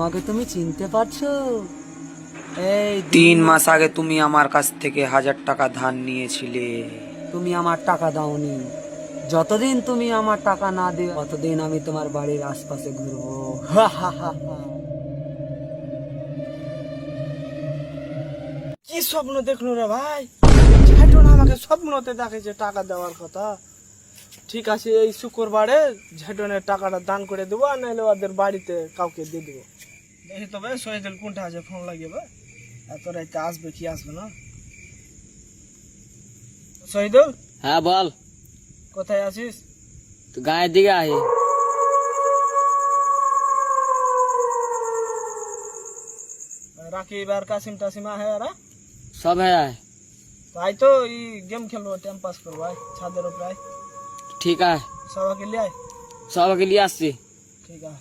আমাকে তুমি চিনতে পারছো? এই 3 মাস আগে তুমি আমার কাছ থেকে 1000 টাকা ধার নিয়েছিলে। তুমি আমার টাকা দাওনি। যতদিন তুমি আমার টাকা না দিও ততদিন আমি তোমার বাড়ির আশপাশে ঘুরবো। কি স্বপ্ন দেখলো রে ভাই? ঝাইটন আমাকে স্বপ্নতে দেখেছে টাকা দেওয়ার কথা। ঠিক আছে, এই শুক্রবারে ঝাইটনের টাকাটা দান করে দেবো, আর নাহলে ওদের বাড়িতে কাউকে দিয়ে দেবো। দেখি তবে শহীদুল কোনটা আছে, ফোন লাগিয়ে এত রাইতে আসবে কি আসবে না। শহীদুল, হ্যাঁ বল, কোথায় আছিস? তো গায়ের দিকে আয়। রাকিব আর কাসিম টাসিমা है यार? सब है आए। तो आई तो ये गेम खेलो, टाइम पास करो भाई, छादर ऊपर आए। ठीक है, सब के लिए आए। सब के लिए आसी। ठीक है।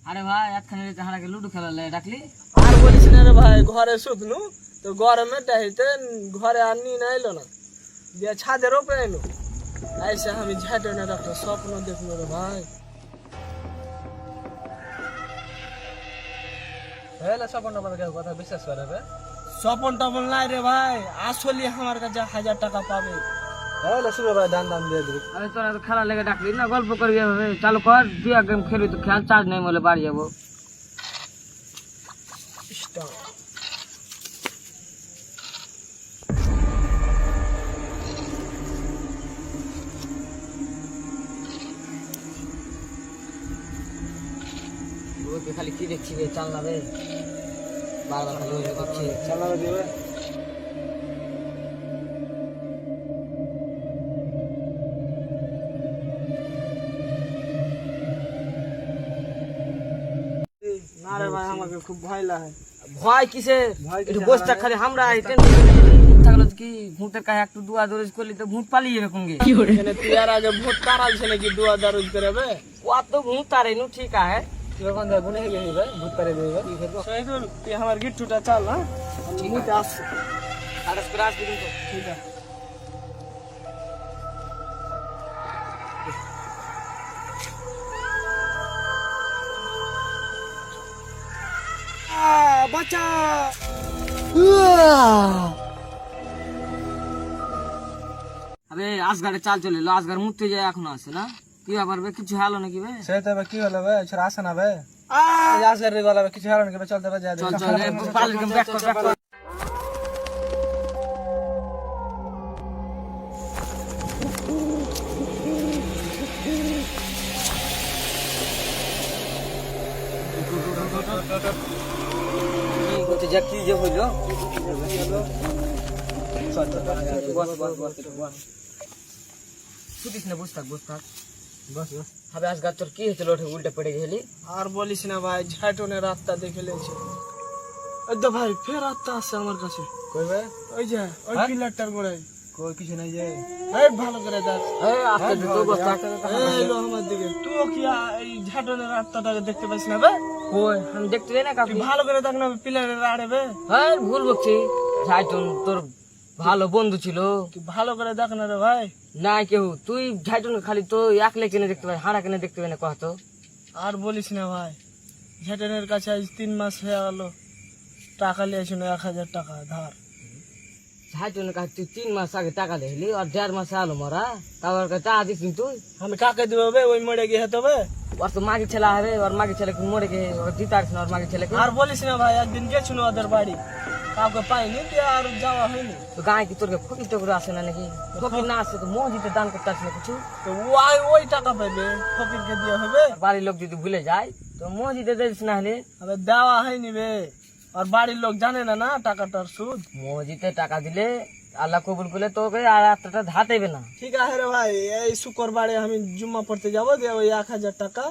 আরে ভাই একখানে তাহারাকে লুডো খেলালে ডাকলি? আর বলিস না রে ভাই, ঘরে শুধনু তো গরমে ডাইতে ঘরে আর নিয়ে আইলো না, দিয়ে ছাদের উপরে এলো। আইসা আমি ঝাঁটনের একটা স্বপ্ন দেখলো রে ভাই। কথা বিশ্বাস করে স্বপন টপন নাই রে ভাই, আসলে আমার কাছে 1000 টাকা পাবে। দান দান দিয়ে দিবি। আরে তোরা তো খেলা লেগে ডাকলি না, গল্প করবি এভাবে? চালু কর, দুই এক গেম খেলবি তো খেল, চার্জ নেই বলে বাড়ি যাবো। স্টার্ট। খালি কি দেখছি রে, চাল না রে, বারবার খালি ওই দেখছি। চালাবে দিবে। না রে ভাই, আমাকে খুব ভয় লাগে। ভয় কিসে? ভয় কিসে? একটু বসটা খালি আমরা থাকলো কি ভূতের কাছে একটু দুয়া দরজ করলি তো ভূত পালিয়ে যাবে কোন গে। এখানে তুই আর আগে ভোট কারালছে নাকি দুয়া দারুজ করে বে? অত ভূত তারে নু ঠিক আছে। শহীদুল, তুই আমার গিট্টুটা চাল। হ্যাঁ, আমি মুতে আসছি। আরেস করে আসবি কিন্তু। ঠিক আছে। বাচ্চা আরে আসগারে চাল চলে এলো, আসগার মুতে যায় এখনো আছে না? কি ব্যাপার বে, কিছু হলো নাকি বে? সেটা কি হলো বে? ছোড়া আসে না বে? আসলে রে গলা কিছু হারানো কে চলতে বে, যা চল চল রে, পালের গেম ব্যাক কর, ব্যাক কর। কি করতে যা, কি যে হইলো? বস বস বস বস, শুধিস না, বস থাক বস থাক। বস বস। হবে আসগার তোর কি হয়েছিল, ওঠে উল্টে পড়ে গেলি? আর বলিস না ভাই, ঝাঁটনের রাতটা দেখে লেছে। ওই তো ভাই, ফের রাতটা আসছে আমার কাছে। কই বে? ওই যে ওই পিলারটার গোড়ায়। কই কিছু নাই যে। এই ভালো করে দেখ। এই আস্তে আস্তে তো বস থাক। এই লো আমার দিকে। তুই কি এই ঝাঁটনের রাতটাকে দেখতে পাইস না বে? কই আমি দেখতে যাই না তুই কাকু। ভালো করে দেখ না, পিলারের আড়ে বে। হ্যাঁ ভুল বকছি, ঝাইটুন তোর ভালো বন্ধু ছিল। তুই ভালো করে দেখ না রে ভাই। না কেউ, তুই ঝাইটুন খালি তো একলে কেনে দেখতে পাই, হারা কেনে দেখতে পাই না কত। আর বলিস না ভাই, ঝাঁটনের কাছে আজ 3 মাস হয়ে গেল, টাকা লিয়েছিল 1000 টাকা ধার। ঝাইটুনের কাছে তুই 3 মাস আগে টাকা দেখলি, আর 1.5 মাসে আলো মারা, তারপর টাকা দিস তুই। আমি কাকে দিব বে? ওই মরে গিয়ে হতো বে। ওর তো মাগি ছেলে হবে, ওর মাগি ছেলে মরে গে, ওর দিতে পারিস না ওর মাগি ছেলেকে। আর বলিস না ভাই, একদিন গেছিল ওদের বাড়ি, কাউকে পাইনি, দিয়ে আর যাওয়া হয়নি। তো গায়ে কি তোর ফকির টকরে আসে না নাকি? ফকির না আসে তো মসজিদে দান করতে আসে না কিছু? তো ওই টাকা পাইবে, ফকিরকে দিয়ে হবে। বাড়ির লোক যদি ভুলে যায় তো মসজিদে দিস না হলে। আরে দেওয়া হয়নি বে, আর বাড়ির লোক জানে না না টাকাটার সুদ। মসজিদে টাকা দিলে আল্লাহ কবুল করলে তোকে আর এতটা ধার দেবে না। ঠিক আছে রে ভাই, এই শুক্রবারে আমি জুম্মা পড়তে যাবো, দিয়ে ওই 1000 টাকা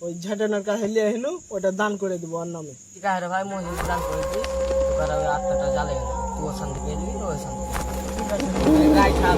ওই ঝাঁটানোর কাছে নিয়ে এলো, ওটা দান করে দিব ওর নামে। ঠিক আছে রে ভাই, মসজিদে দান করে দিস, তোর ওই আত্মাটা জ্বালে না, তুই ওর শান্তি পেয়ে দিবি, ওই শান্তি। ঠিক আছে। গায়ে খারাপ